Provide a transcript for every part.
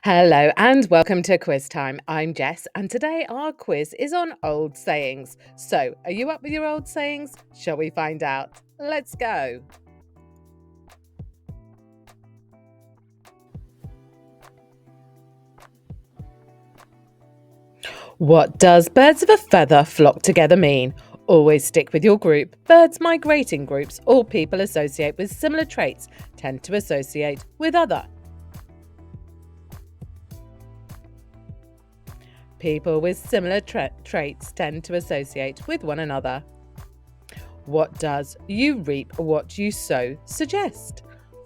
Hello and welcome to quiz time. I'm Jess, and today our quiz is on old sayings. So, are you up with your old sayings? Shall we find out? Let's go. What does birds of a feather flock together mean? Always stick with your group. Birds migrate in groups or people associate with similar traits tend to associate with other. People with similar traits tend to associate with one another. What does "you reap what you sow" suggest?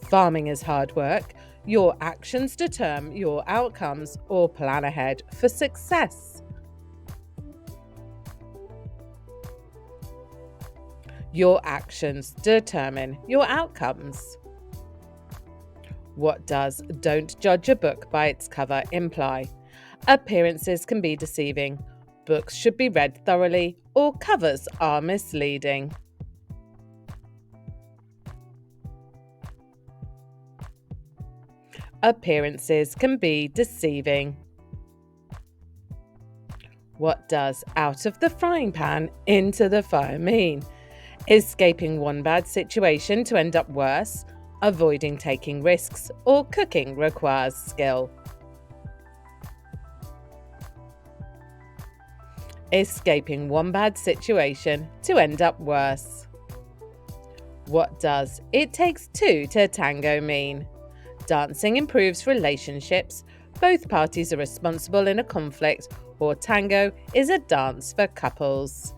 Farming is hard work. Your actions determine your outcomes or plan ahead for success. Your actions determine your outcomes. What does "don't judge a book by its cover" imply? Appearances can be deceiving. Books should be read thoroughly, or covers are misleading. Appearances can be deceiving. What does "out of the frying pan into the fire" mean? Escaping one bad situation to end up worse, avoiding taking risks, or cooking requires skill. Escaping one bad situation to end up worse. What does "it takes two to tango" mean? Dancing improves relationships, both parties are responsible in a conflict, or tango is a dance for couples.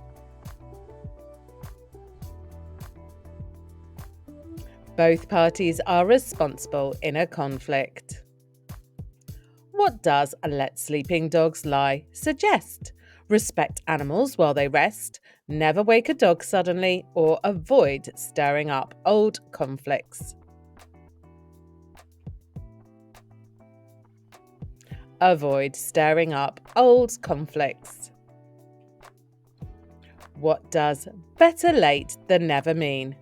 Both parties are responsible in a conflict. What does "let sleeping dogs lie" suggest? Respect animals while they rest, never wake a dog suddenly, or avoid stirring up old conflicts. Avoid stirring up old conflicts. What does "better late than never" mean?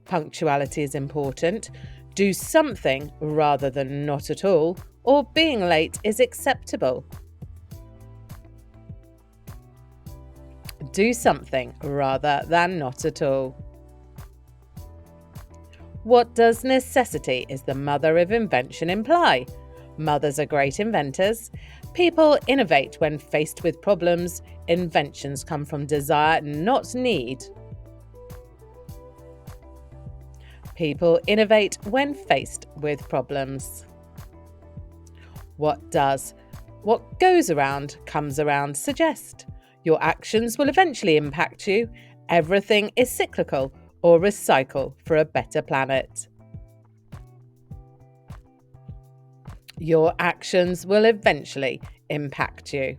Punctuality is important. Do something rather than not at all, or being late is acceptable. Do something rather than not at all. What does "necessity is the mother of invention" imply? Mothers are great inventors. People innovate when faced with problems. Inventions come from desire, not need. People innovate when faced with problems. What does "what goes around comes around" suggest? Your actions will eventually impact you. Everything is cyclical, or recycle for a better planet. Your actions will eventually impact you.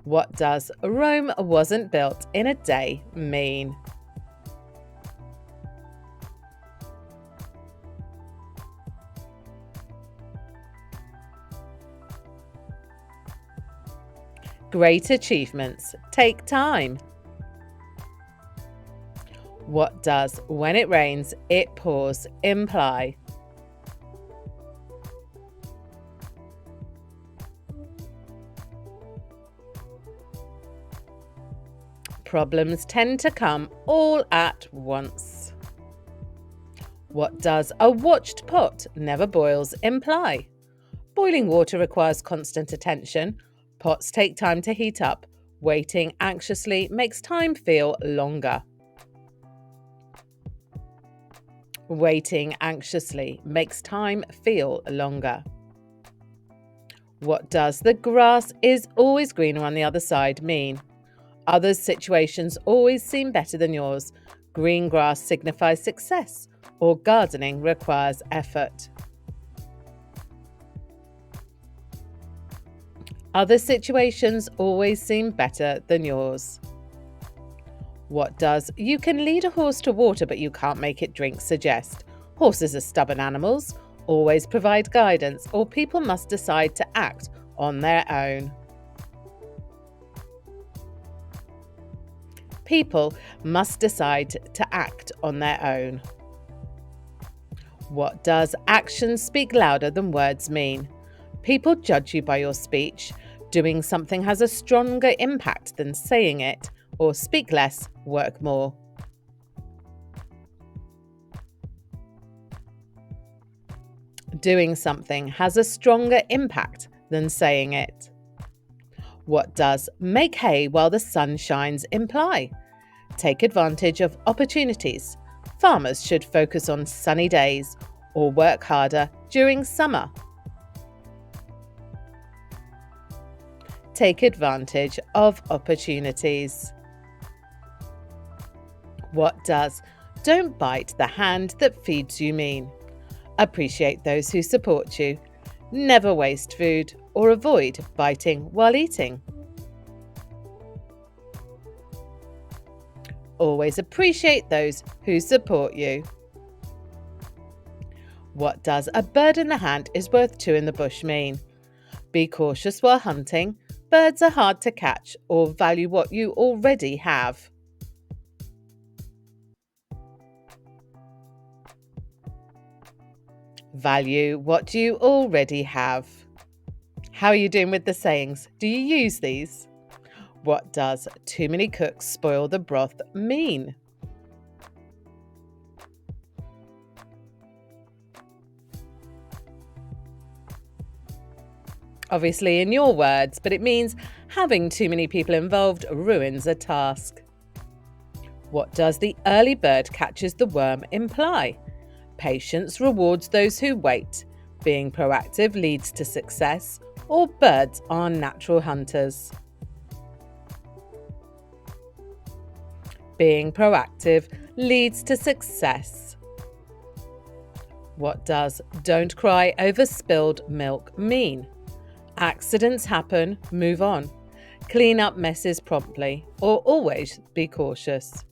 What does "Rome wasn't built in a day" mean? Great achievements take time. What does "when it rains, it pours" imply? Problems tend to come all at once. What does "a watched pot never boils" imply? Boiling water requires constant attention. Pots take time to heat up. Waiting anxiously makes time feel longer. Waiting anxiously makes time feel longer. What does "the grass is always greener on the other side" mean? Others' situations always seem better than yours. Green grass signifies success, or gardening requires effort. Other situations always seem better than yours. What does "you can lead a horse to water but you can't make it drink" suggest? Horses are stubborn animals, always provide guidance, or people must decide to act on their own. People must decide to act on their own. What does actions speak louder than words mean? People judge you by your speech. Doing something has a stronger impact than saying it, or speak less, work more. Doing something has a stronger impact than saying it. What does make hay while the sun shines imply? Take advantage of opportunities. Farmers should focus on sunny days or work harder during summer. Take advantage of opportunities. What does don't bite the hand that feeds you mean? Appreciate those who support you. Never waste food or avoid biting while eating. Always appreciate those who support you. What does a bird in the hand is worth two in the bush mean? Be cautious while hunting. Birds are hard to catch or value what you already have. Value what you already have. How are you doing with the sayings? Do you use these? What does too many cooks spoil the broth mean? Obviously in your words, but it means having too many people involved ruins a task. What does the early bird catches the worm imply? Patience rewards those who wait. Being proactive leads to success, or birds are natural hunters. Being proactive leads to success. What does don't cry over spilled milk mean? Accidents happen, move on. Clean up messes promptly, or always be cautious.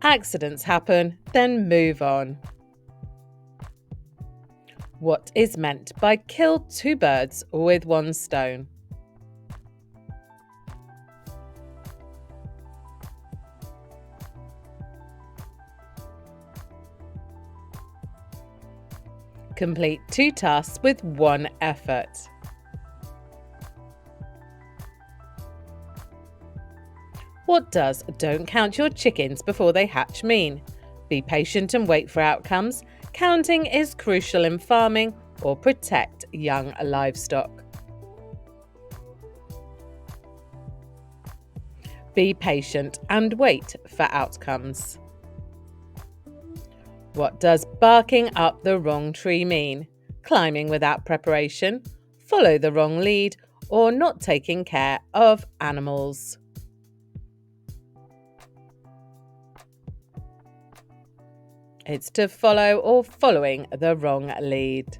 Accidents happen, then move on. What is meant by kill two birds with one stone? Complete two tasks with one effort. What does don't count your chickens before they hatch mean? Be patient and wait for outcomes. Counting is crucial in farming or protect young livestock. Be patient and wait for outcomes. What does barking up the wrong tree mean? Climbing without preparation, follow the wrong lead, or not taking care of animals. It's to follow or following the wrong lead.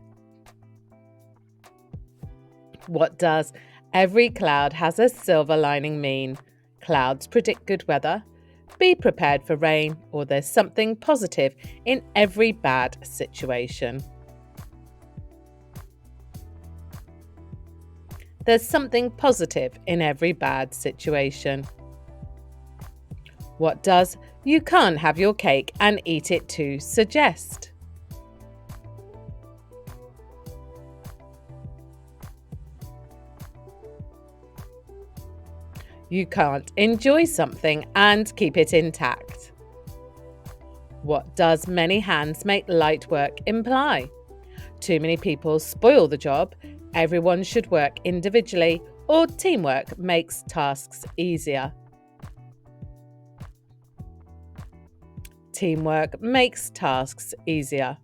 What does every cloud has a silver lining mean? Clouds predict good weather. Be prepared for rain, or there's something positive in every bad situation. There's something positive in every bad situation. What does you can't have your cake and eat it too suggest? You can't enjoy something and keep it intact. What does many hands make light work imply? Too many people spoil the job. Everyone should work individually, or teamwork makes tasks easier. Teamwork makes tasks easier.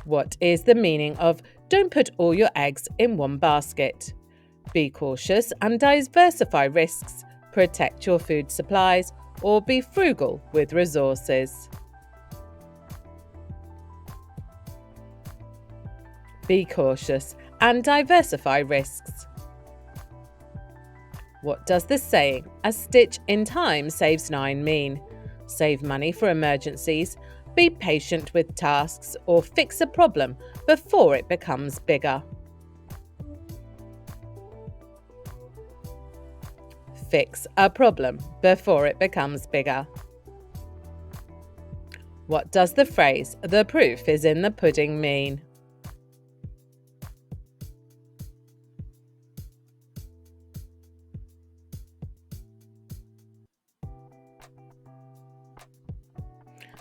What is the meaning of don't put all your eggs in one basket? Be cautious and diversify risks, protect your food supplies, or be frugal with resources. Be cautious and diversify risks. What does the saying, a stitch in time saves nine mean? Save money for emergencies, be patient with tasks, or fix a problem before it becomes bigger. fix a problem before it becomes bigger. What does the phrase, "the proof is in the pudding" mean?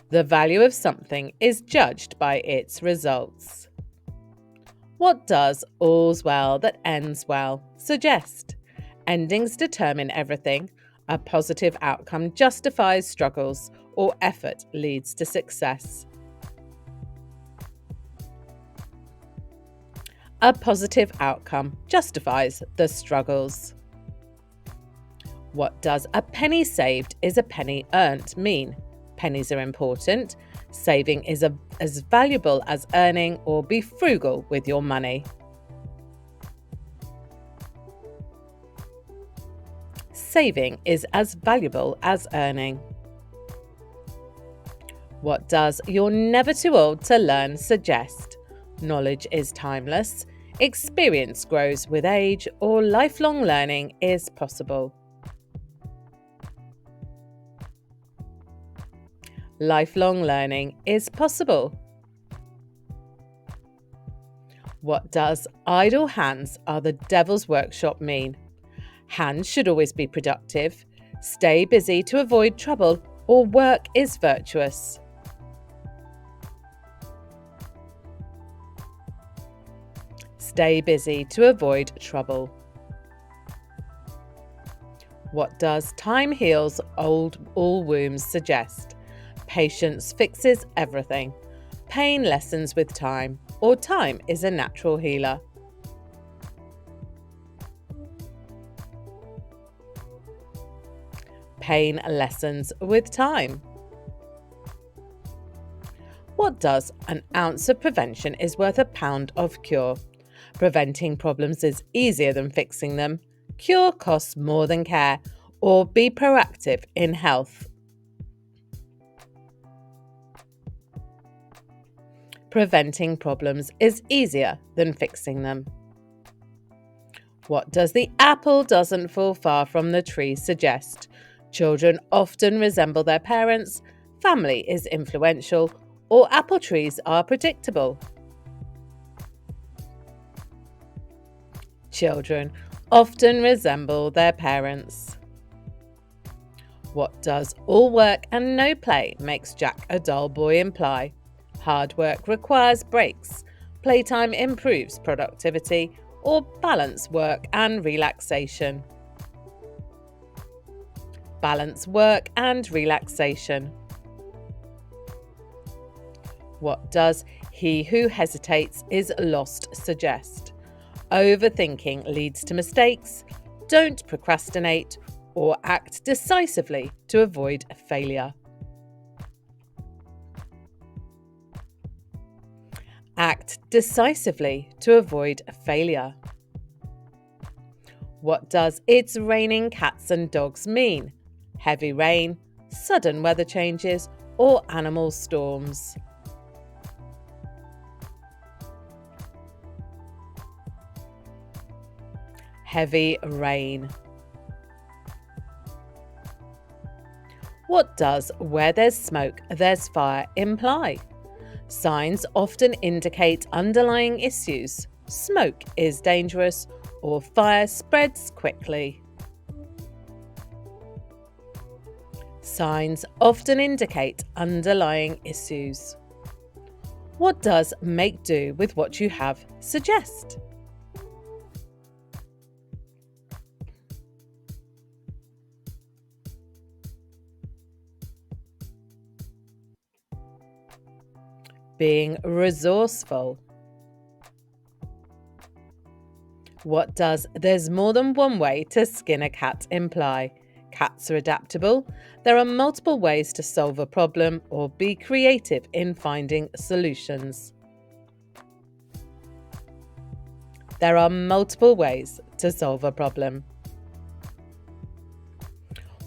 The value of something is judged by its results. What does "all's well that ends well" suggest? Endings determine everything. A positive outcome justifies struggles, or effort leads to success. A positive outcome justifies the struggles. What does "a penny saved is a penny earned" mean? Pennies are important. Saving is as valuable as earning, or be frugal with your money. Saving is as valuable as earning. What does "you're never too old to learn" suggest? Knowledge is timeless. Experience grows with age, or lifelong learning is possible. Lifelong learning is possible. What does "idle hands are the devil's workshop" mean? Hands should always be productive. Stay busy to avoid trouble, or work is virtuous. Stay busy to avoid trouble. What does "time heals all wounds" suggest? Patience fixes everything. Pain lessens with time, or time is a natural healer. Pain lessens with time. What does "an ounce of prevention is worth a pound of cure"? Preventing problems is easier than fixing them. Cure costs more than care, or be proactive in health. Preventing problems is easier than fixing them. What does the "apple doesn't fall far from the tree" suggest? Children often resemble their parents, family is influential, or apple trees are predictable. Children often resemble their parents. What does "all work and no play makes Jack a dull boy" imply? Hard work requires breaks. Playtime improves productivity, or balance work and relaxation. Balance work and relaxation. What does "he who hesitates is lost" suggest? Overthinking leads to mistakes. Don't procrastinate, or act decisively to avoid failure. Act decisively to avoid failure. What does "it's raining cats and dogs" mean? Heavy rain, sudden weather changes, or animal storms. Heavy rain. What does "where there's smoke, there's fire" imply? Signs often indicate underlying issues. Smoke is dangerous, or fire spreads quickly. Signs often indicate underlying issues. What does "make do with what you have" suggest? Being resourceful. What does "there's more than one way to skin a cat" imply? Cats are adaptable. There are multiple ways to solve a problem, or be creative in finding solutions. There are multiple ways to solve a problem.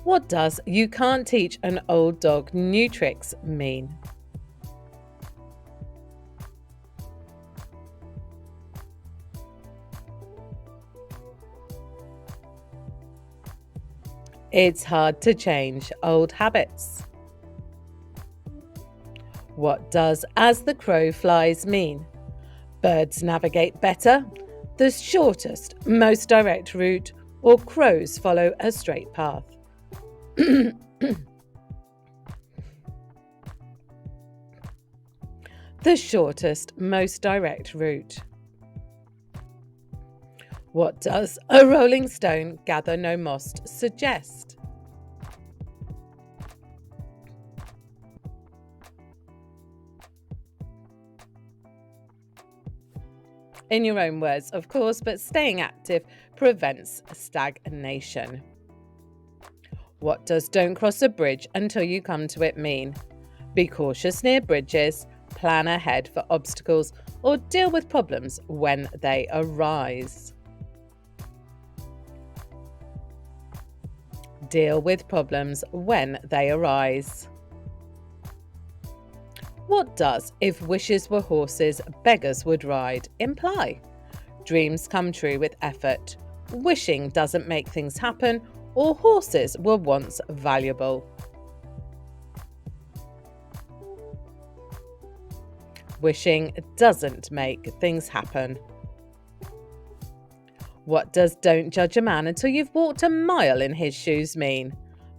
What does "you can't teach an old dog new tricks" mean? It's hard to change old habits. What does "as the crow flies" mean? Birds navigate better, the shortest, most direct route, or crows follow a straight path. The shortest, most direct route. What does "a rolling stone gather no moss" suggest? In your own words, of course, but staying active prevents stagnation. What does "don't cross a bridge until you come to it" mean? Be cautious near bridges, plan ahead for obstacles, or deal with problems when they arise. Deal with problems when they arise. What does "if wishes were horses, beggars would ride" imply? Dreams come true with effort. Wishing doesn't make things happen, or horses were once valuable. Wishing doesn't make things happen. What does "don't judge a man until you've walked a mile in his shoes" mean?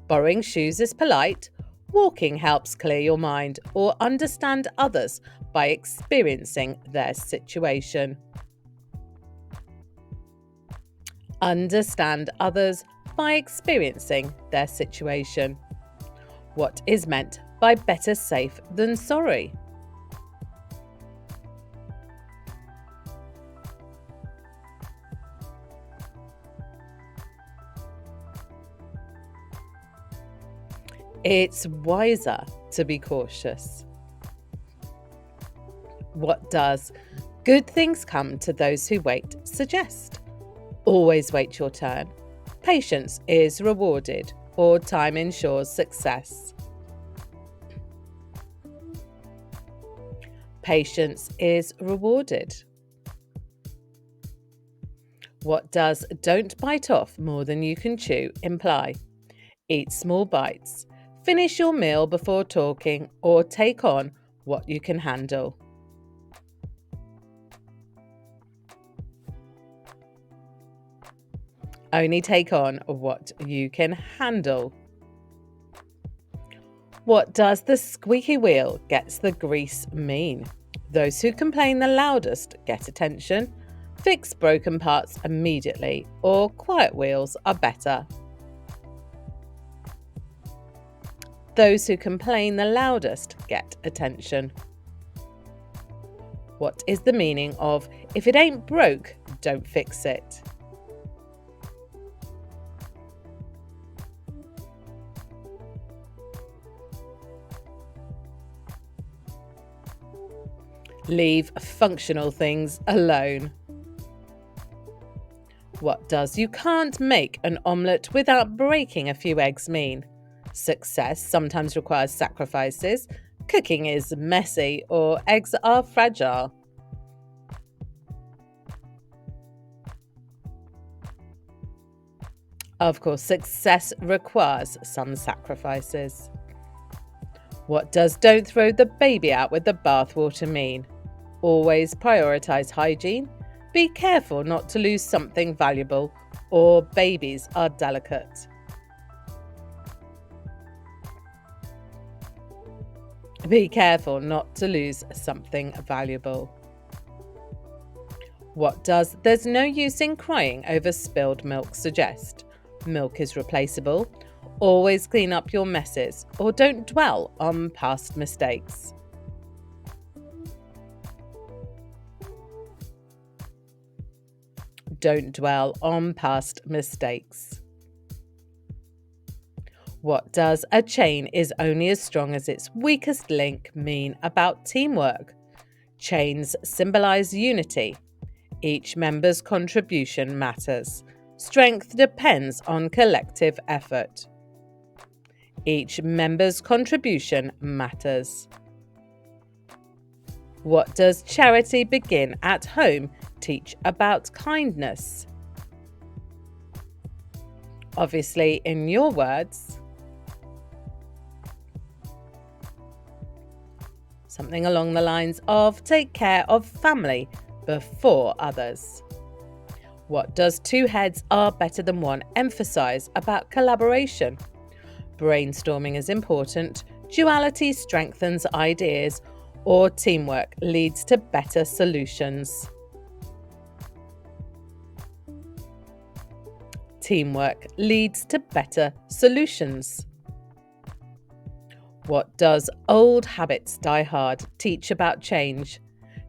Borrowing shoes is polite. Walking helps clear your mind or understand others by experiencing their situation. Understand others by experiencing their situation. What is meant by "better safe than sorry"? It's wiser to be cautious. What does "good things come to those who wait" suggest? Always wait your turn. Patience is rewarded, or time ensures success. Patience is rewarded. What does "don't bite off more than you can chew" imply? Eat small bites. Finish your meal before talking, or take on what you can handle. Only take on what you can handle. What does "the squeaky wheel gets the grease" mean? Those who complain the loudest get attention. Fix broken parts immediately, or quiet wheels are better. Those who complain the loudest get attention. What is the meaning of "if it ain't broke, don't fix it"? Leave functional things alone. What does "you can't make an omelette without breaking a few eggs" mean? Success sometimes requires sacrifices. Cooking is messy, or eggs are fragile. Of course, success requires some sacrifices. What does "don't throw the baby out with the bathwater" mean? Always prioritize hygiene. Be careful not to lose something valuable, or babies are delicate. Be careful not to lose something valuable. What does "there's no use in crying over spilled milk" suggest? Milk is replaceable. Always clean up your messes, or don't dwell on past mistakes. Don't dwell on past mistakes. What does "a chain is only as strong as its weakest link" mean about teamwork? Chains symbolize unity. Each member's contribution matters. Strength depends on collective effort. Each member's contribution matters. What does "charity begin at home" teach about kindness? Obviously, in your words, something along the lines of take care of family before others. What does two heads are better than one emphasize about collaboration? Brainstorming is important, duality strengthens ideas, or teamwork leads to better solutions. Teamwork leads to better solutions. What does old habits die hard teach about change?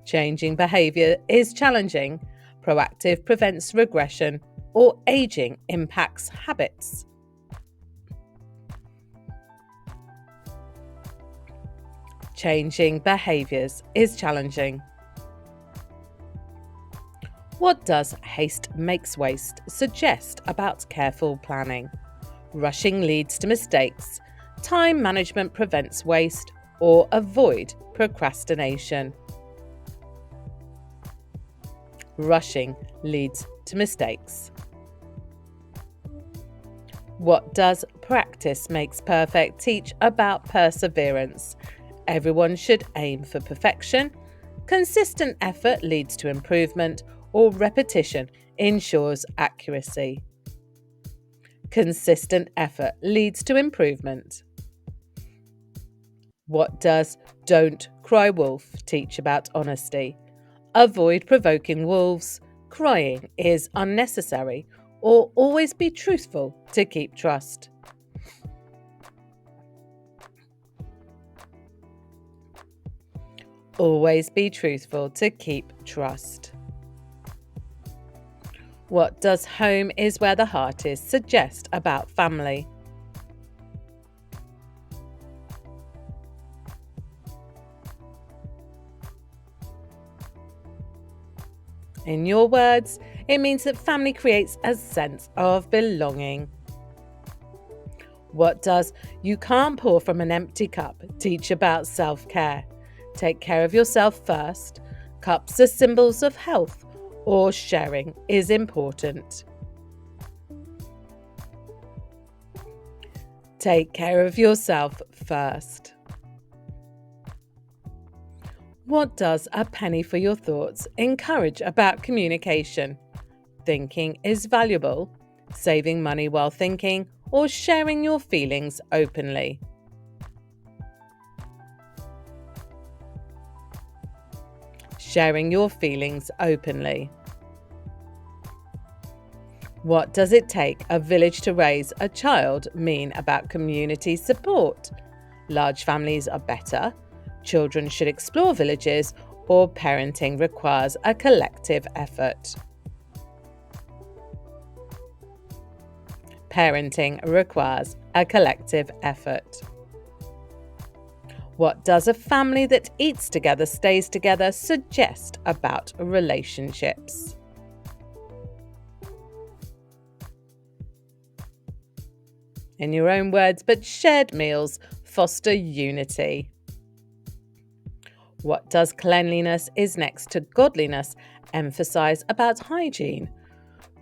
Changing behaviour is challenging. Proactive prevents regression, or aging impacts habits. Changing behaviours is challenging. What does haste makes waste suggest about careful planning? Rushing leads to mistakes. Time management prevents waste, or avoid procrastination. Rushing leads to mistakes. What does practice makes perfect teach about perseverance? Everyone should aim for perfection. Consistent effort leads to improvement, or repetition ensures accuracy. Consistent effort leads to improvement. What does "Don't cry wolf" teach about honesty? Avoid provoking wolves. Crying is unnecessary, or always be truthful to keep trust. Always be truthful to keep trust. What does "home is where the heart is" suggest about family? In your words, it means that family creates a sense of belonging. What does "you can't pour from an empty cup" teach about self-care? Take care of yourself first. Cups are symbols of health, or sharing is important. Take care of yourself first. What does "a penny for your thoughts" encourage about communication? Thinking is valuable. Saving money while thinking, or sharing your feelings openly. Sharing your feelings openly. What does "it take a village to raise a child" mean about community support? Large families are better. Children should explore villages, or parenting requires a collective effort. Parenting requires a collective effort. What does "a family that eats together stays together" suggest about relationships? In your own words, but shared meals foster unity. What does "cleanliness is next to godliness" emphasize about hygiene?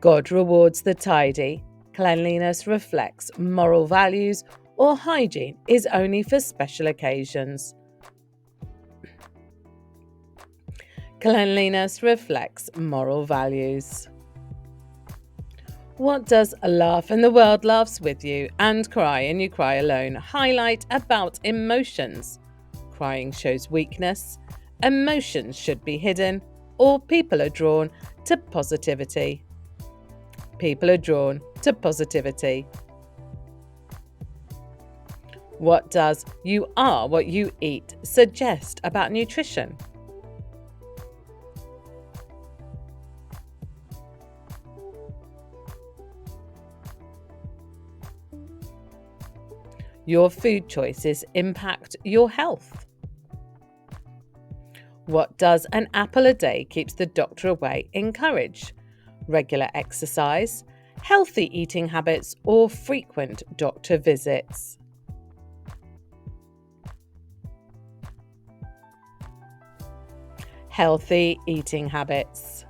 God rewards the tidy. Cleanliness reflects moral values, or hygiene is only for special occasions. Cleanliness reflects moral values. What does "a laugh and the world laughs with you" and "cry and you cry alone" highlight about emotions? Crying shows weakness. Emotions should be hidden, or people are drawn to positivity. People are drawn to positivity. What does "you are what you eat" suggest about nutrition? Your food choices impact your health. What does "an apple a day keeps the doctor away" encourage? Regular exercise, healthy eating habits, or frequent doctor visits. Healthy eating habits.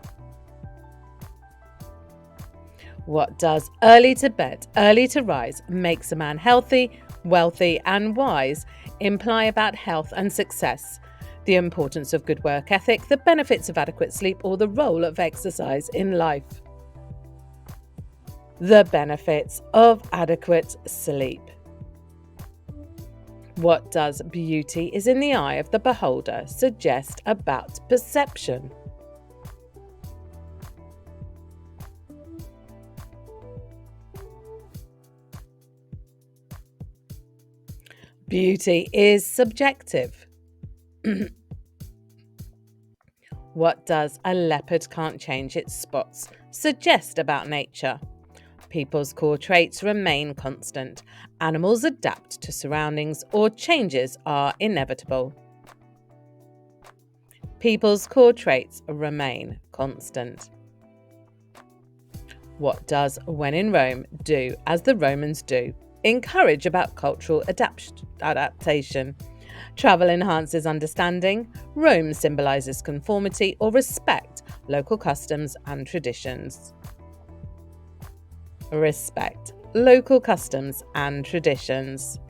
What does early to bed, early to rise makes a man healthy, wealthy, and wise imply about health and success? The importance of good work ethic, the benefits of adequate sleep, or the role of exercise in life? The benefits of adequate sleep. What does beauty is in the eye of the beholder suggest about perception? Beauty is subjective. What does a leopard can't change its spots suggest about nature? People's core traits remain constant. Animals adapt to surroundings or changes are inevitable. People's core traits remain constant. What does when in Rome do as the Romans do? Encourage about cultural adaptation. Travel enhances understanding. Rome symbolizes conformity or respect local customs and traditions. Respect local customs and traditions.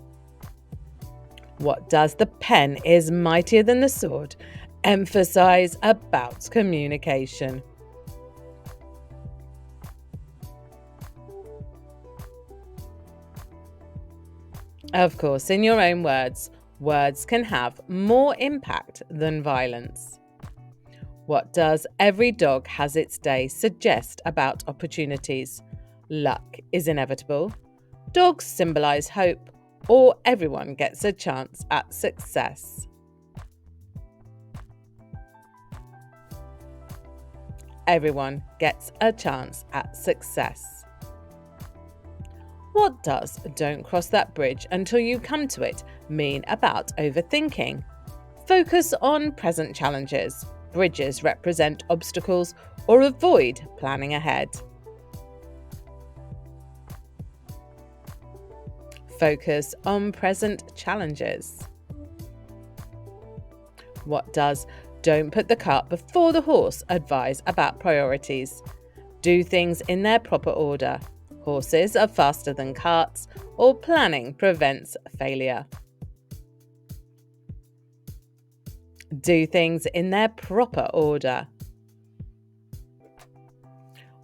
What does the pen is mightier than the sword emphasize about communication? Of course, in your own words, words can have more impact than violence. What does every dog has its day suggest about opportunities? Luck is inevitable. Dogs symbolize hope, or everyone gets a chance at success. Everyone gets a chance at success. What does "don't cross that bridge until you come to it" mean about overthinking? Focus on present challenges. Bridges represent obstacles, or avoid planning ahead. Focus on present challenges. What does "don't put the cart before the horse" advise about priorities? Do things in their proper order. Horses are faster than carts, or planning prevents failure. Do things in their proper order.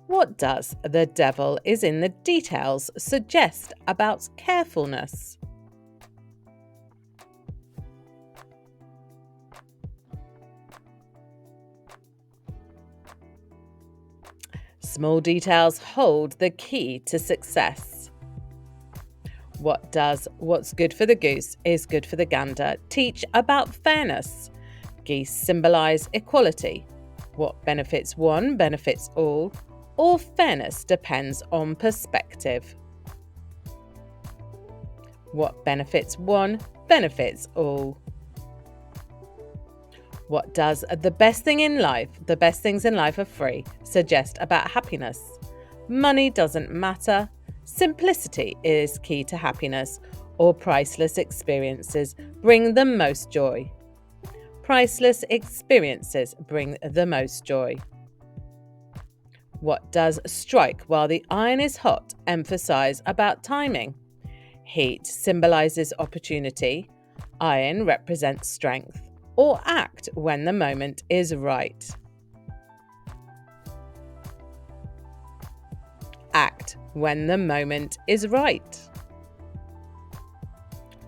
What does "the devil is in the details" suggest about carefulness? Small details hold the key to success. What does "what's good for the goose is good for the gander" teach about fairness? Geese symbolize equality. What benefits one benefits all, or fairness depends on perspective. What benefits one benefits all. What does "the best thing in life, the best things in life are free" suggest about happiness? Money doesn't matter. Simplicity is key to happiness, or priceless experiences bring the most joy. Priceless experiences bring the most joy. What does "strike while the iron is hot" emphasize about timing? Heat symbolizes opportunity. Iron represents strength. Or act when the moment is right. Act when the moment is right.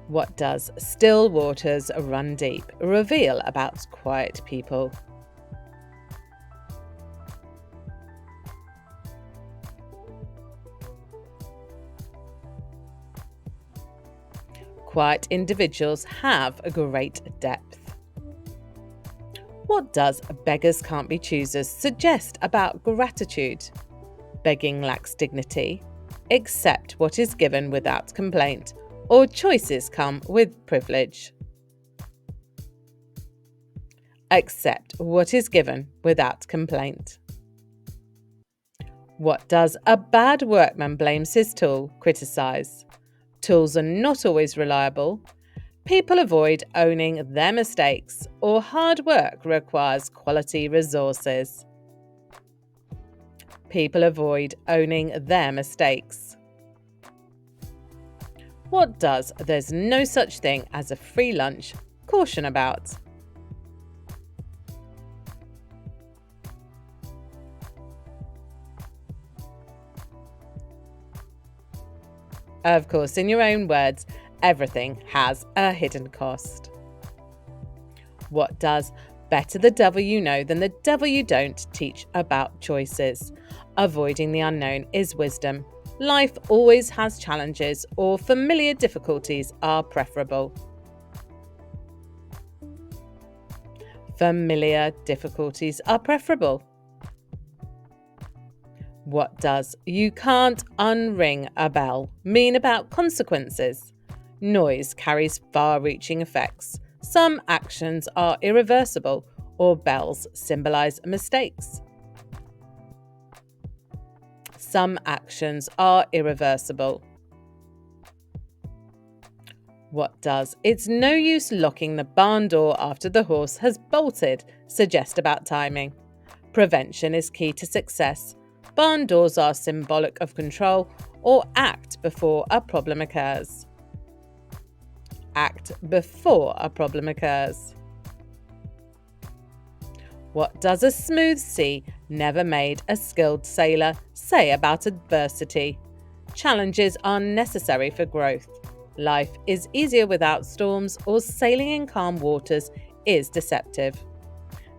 What does "still waters run deep" reveal about quiet people? Quiet individuals have a great depth. What does "beggars can't be choosers" suggest about gratitude? Begging lacks dignity. Accept what is given without complaint, or choices come with privilege. Accept what is given without complaint. What does "a bad workman blames his tool" criticize? Tools are not always reliable. People avoid owning their mistakes, or hard work requires quality resources. people avoid owning their mistakes. What does "there's no such thing as a free lunch" caution about? Of course, in your own words, everything has a hidden cost. What does "better the devil you know than the devil you don't" teach about choices? Avoiding the unknown is wisdom. Life always has challenges, or familiar difficulties are preferable. Familiar difficulties are preferable. What does "you can't unring a bell" mean about consequences? Noise carries far-reaching effects. Some actions are irreversible, or bells symbolize mistakes. Some actions are irreversible. What does "it's no use locking the barn door after the horse has bolted" suggest about timing? Prevention is key to success. Barn doors are symbolic of control, or act before a problem occurs. Act before a problem occurs. What does "a smooth sea never made a skilled sailor" say about adversity? Challenges are necessary for growth. Life is easier without storms, or sailing in calm waters is deceptive.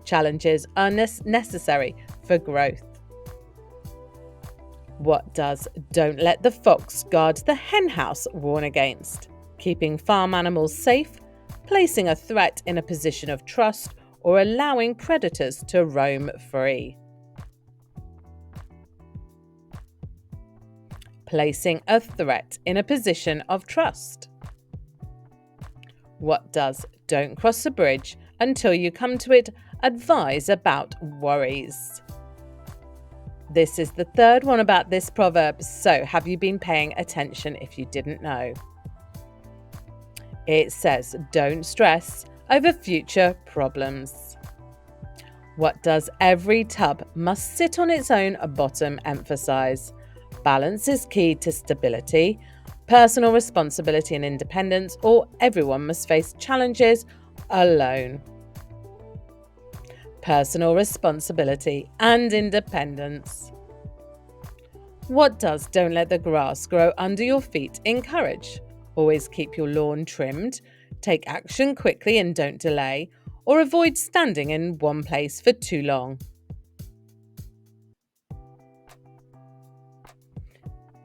Challenges are necessary for growth. What does "don't let the fox guard the henhouse" warn against? Keeping farm animals safe, placing a threat in a position of trust, or allowing predators to roam free. Placing a threat in a position of trust. What does "don't cross a bridge until you come to it" advise about worries? This is the third one about this proverb, so have you been paying attention if you didn't know? It says don't stress over future problems. What does "every tub must sit on its own bottom" emphasize? Balance is key to stability, personal responsibility and independence, or everyone must face challenges alone. Personal responsibility and independence. What does "don't let the grass grow under your feet" encourage? Always keep your lawn trimmed, take action quickly and don't delay, or avoid standing in one place for too long.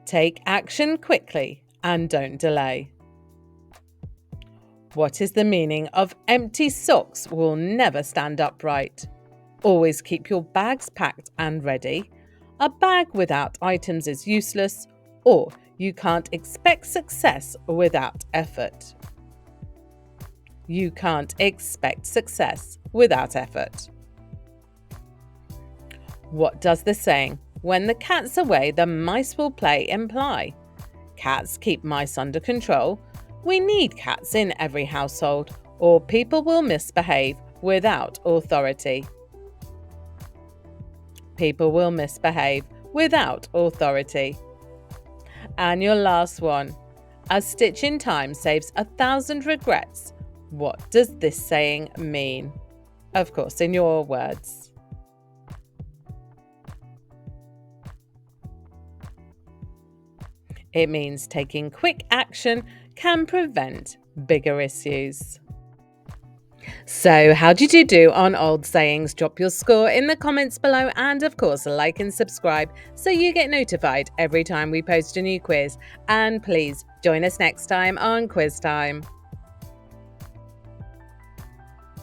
Take action quickly and don't delay. What is the meaning of "empty socks will never stand upright"? Always keep your bags packed and ready. A bag without items is useless, or you can't expect success without effort. You can't expect success without effort. What does the saying "when the cat's away, the mice will play" imply? Cats keep mice under control. We need cats in every household, or people will misbehave without authority. People will misbehave without authority. And your last one. "A stitch in time saves 1,000 regrets." What does this saying mean? Of course, in your words. It means taking quick action can prevent bigger issues. So, how did you do on old sayings? Drop your score in the comments below, and of course, like and subscribe so you get notified every time we post a new quiz. And please join us next time on Quiz Time.